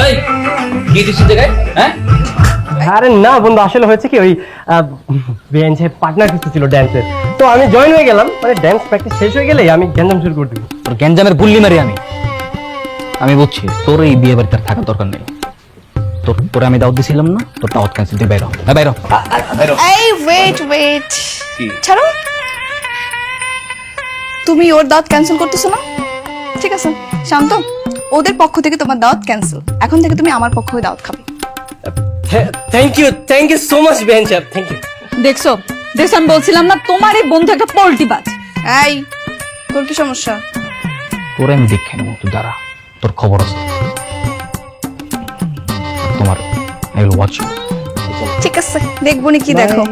এই কি দিছিস জায়গায়? হ্যাঁ আরে না বন্ধু, আসলে হয়েছে কি ওই বেঞ্চে পার্টনার কিছু ছিল ড্যান্সের, তো আমি জয়েন হয়ে গেলাম। মানে ড্যান্স প্র্যাকটিস শেষ হয়ে গেলেই আমি গ্যাঞ্জাম শুরু করে দিই। তোর গ্যাঞ্জামের গুল্লি মারি আমি বুঝছি তোর এই বিয়ে বাড়িতে আর থাকার দরকার নেই। তোরে আমি দাওয়াত দিছিলাম না, তোর দাওয়াত ক্যান্সেল দিয়ে বাইরে বাইরে। এই ওয়েট ছাড়ো, তুমি ওর দাওয়াত ক্যান্সেল করতেছো না? ঠিক আছে শান্ত, ওদের পক্ষ থেকে তোমার দাওয়াত ক্যান্সেল। এখন থেকে তুমি আমার পক্ষ হয়ে দাওয়াত খাবে। Thank you so much bench, thank you. দেখছো দেখছো, আমি বলছিলাম না তোমার এই বন্ধু একটা পোল্টিবাজ। এই তোর কি সমস্যা? তোরে আমি দেখে নেবো, তুই দাঁড়া, তোর খবর আছে। তোমার আই উইল ওয়াচ ইউ। ঠিক আছে দেখবো নি, কি দেখো।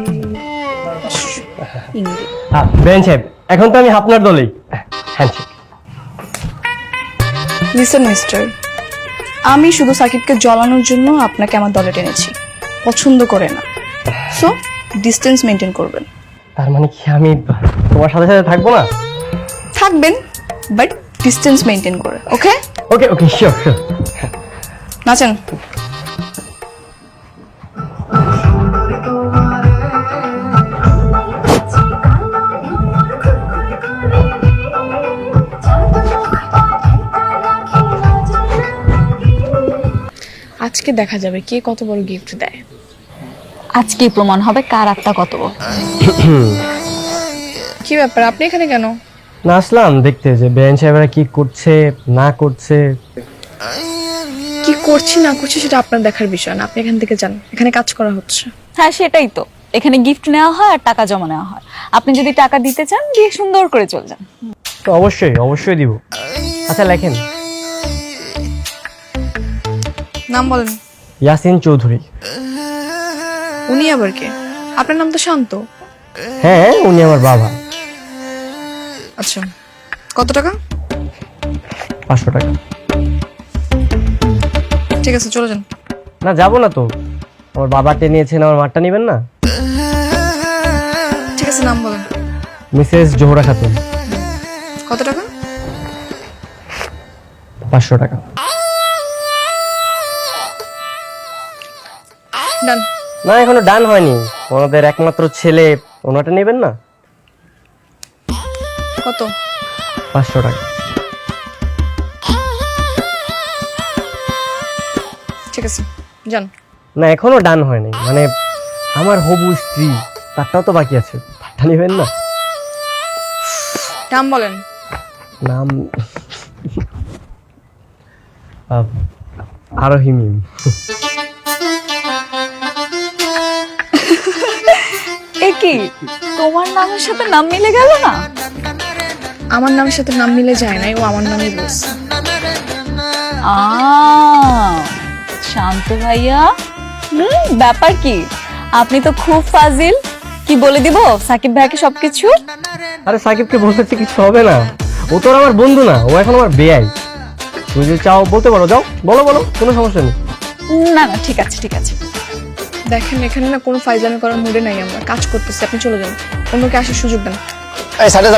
বেঞ্চ, এখন তো আমি আপনার দলেই। হ্যান্ডশেক। লিসেন মিস্টার, আমি শুধু সাকিবকে জ্বলানোর জন্য আপনাকে আমার দলে টেনেছি, পছন্দ করে না। সো ডিস্টেন্স মেনটেন করবেন। তার মানে কি আমি তোমার সাথে সাথে থাকবো না? থাকবেন, বাট ডিস্টেন্স মেনটেন করে। ওকে ওকে ওকে, শিওর শিওর। নাচেন। আজকে দেখা যাবে কে কত বড় গিফট দেয়। আজকেই প্রমাণ হবে কার আত্মা কত বড়। কি ব্যাপার, আপনি এখানে কেন? না, আসলাম দেখতে যে বেঞ্চ সাহেবরা কি করছে না করছে। কি করছি না করছি সেটা আপনার দেখার বিষয় না, আপনি এখান থেকে যান, এখানে কাজ করা হচ্ছে। হ্যাঁ সেটাই তো, এখানে গিফট নেওয়া হয় আর টাকা জমা নেওয়া হয়। আপনি যদি টাকা দিতে চান দিয়ে সুন্দর করে চলে যান। তো অবশ্যই অবশ্যই দিব। আচ্ছা লেখেন। নাম বলেন। ইয়াসিন চৌধুরী। উনি আবার কে? আপনার নাম তো শান্ত। হ্যাঁ, উনি আমার বাবা। আচ্ছা, কত টাকা? 500 টাকা। ঠিক আছে চলে যান। না, যাবো না তো। আমার বাবাকে নিয়েছেন, আমার মারটা নেবেন না? ঠিক আছে নাম বলেন। মিসেস জোহরা খাতুন। কত টাকা? 500 টাকা। ডান। না, এখনো ডান হয়নি। ওনাদের একমাত্র ছেলে, ওনাটা নেবেন না? কত? 500 টাকা। ঠিক আছে যান। না, এখনো ডান হয়নি। মানে আমার হবু স্ত্রী, তারটাও তো বাকি আছে, তারটা নেবেন না? নাম বলেন। নাম আরোহী মিম। এ কি, তোমার নামের সাথে নাম মিলে গেল না? আমার নামের সাথে নাম মিলে যায় নাই, ও আমার নামই বলছে। শান্ত ভাইয়া, ব্যাপার কি? আপনি তো খুব ফাজিল। কি বলে দিব সাকিব ভাইকে সবকিছু? আরে সাকিবকে বলতে কিছু হবে না, ও তো আর আমার বন্ধু না, ও এখন আমার বেয়াই। তুমি যদি চাও বলতে পারো, যাও বলো বলো, কোনো সমস্যা নেই। না না ঠিক আছে ঠিক আছে। দেখেন এখানে না কোনো ফাইজলামি করার মুডে নাই, আমরা কাজ করতেছি, আপনি চলে যান, অন্যকে আসার সুযোগ দেন। এই সাইডে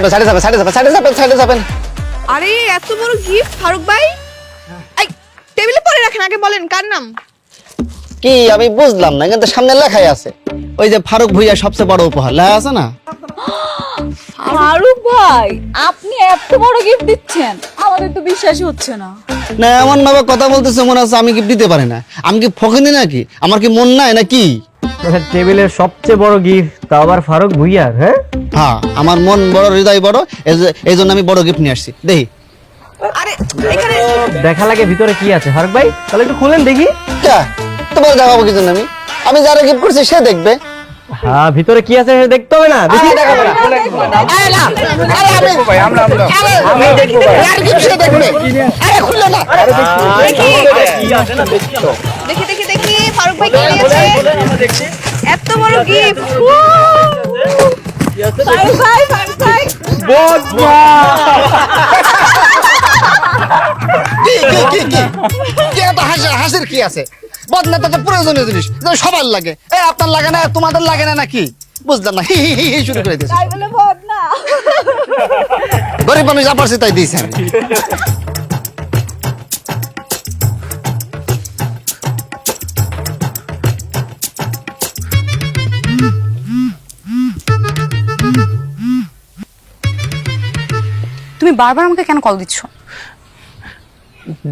যাবেন। আরে এত বড় গিফট ফারুক ভাই, এই টেবিলে পরে রাখেন, আগে বলেন কার নাম? কি আমি বুঝলাম না, কিন্তু সামনে লেখাই আছে, ওই যে ফারুক ভুইয়া সবচেয়ে বড় উপহার লেখা আছে না? ফারুক ভাই, আপনি এত বড় গিফট দিচ্ছেন, আমাদের তো বিশ্বাসই হচ্ছে না। না এমন ভাবে কথা বলতেছে মনে হচ্ছে আমি গিফট দিতে পারি না। আমি কি ফকিনি নাকি? আমার কি মন নাই নাকি? টেবিলের সবচেয়ে বড় গিফট, তা আবার ফারুক ভুইয়ার? হ্যাঁ হ্যাঁ, আমার মন বড়, হৃদয় বড়, এই জন্য আমি বড় গিফট নিয়ে আসছি। দেখি আরে এখানে দেখা লাগে ভিতরে কি আছে। ফারুক ভাই তাহলে একটু খুলেন দেখি। তোমার দেখাবো কি জন্য? আমি যারা গিফট করছি সে দেখবে। হ্যাঁ, ভিতরে কি আছে সেটা দেখতে হবে না? দেখি দেখাবো না। আমি দেখবো আর গিফট সে দেখবে। আরে খুললো না। দেখি দেখি দেখি ফারুক ভাই কি নিয়েছে? এত বড় গিফট। ফারুক ভাই, ফারুক ভাই, কি এত হাসির কি আছে? বদনাটা তো প্রয়োজনীয় জিনিস, সবার লাগে। আপনার লাগে না, তোমাদের লাগে না নাকি? বুঝলাম না, হি হি হি হি শুরু করে দিয়েছে। তাই বলে ভোট না। গরিব মানুষ যা পারছে তাই দিয়েছে আমি। তুমি বারবার আমাকে কেন কল দিচ্ছ?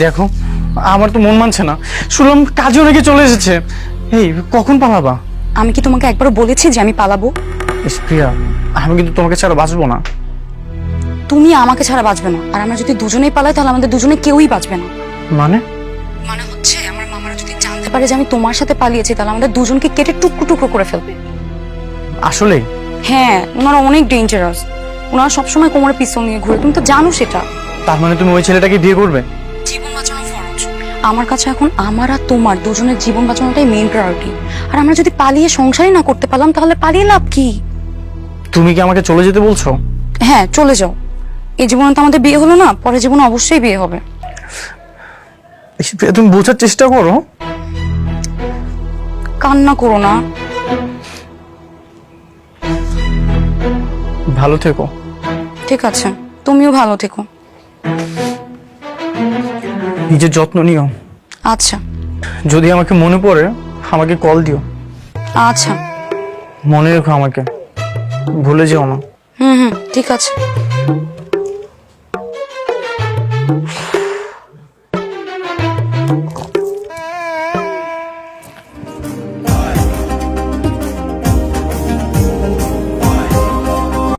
দেখো, আমার তো মন মানছে না। শুনলাম কাজে নাকি চলে এসেছে। এই কখন পালাবা? আমি কি তোমাকে একবারও বলেছি যে আমি পালাবো? ইস, প্রিয়া, আমি কিন্তু তোমাকে ছাড়া বাঁচবো না। তুমি আমাকে ছাড়া বাঁচবে না, আর আমরা যদি দুজনেই পালাই তাহলে আমাদের দুজনে কেউই বাঁচবে না। মানে? মানে হচ্ছে আমার মামারা যদি জানতে পারে যে আমি তোমার সাথে পালিয়েছি তাহলে আমাদের দুজনকে কেটে টুকরো টুকরো করে ফেলবে। আসলে? হ্যাঁ, ওনারা অনেক ডেঞ্জারাস। ওনারা সবসময় কোমরে পিস্তল নিয়ে ঘুরে, তুমি তো জানো সেটা। তার মানে তুমি ওই ছেলেটাকে বিয়ে করবে? জীবন বাঁচানো ফরজ। আমার কাছে এখন আমার আর তোমার দুজনের জীবন বাঁচানোটাই মেইন প্রায়োরিটি। আর আমরা যদি পালিয়ে সংসারই না করতে পারলাম তাহলে পালিয়ে লাভ কি? তুমি কি আমাকে চলে যেতে বলছো? হ্যাঁ, চলে যাও। এই জীবনে তো আমাদের বিয়ে হলো না, পরের জীবনে অবশ্যই বিয়ে হবে। ইস, প্রিয়া, তুমি বোঝার চেষ্টা করো। কান্না করো না। ভালো থেকো। ঠিক আছে, তুমিও ভালো থেকো। নিজের যত্ন নিও। আচ্ছা যদি আমাকে মনে পড়ে আমাকে কল দিও। আচ্ছা। মনে রেখো আমাকে, ভুলে যেও না। হুম, ঠিক আছে।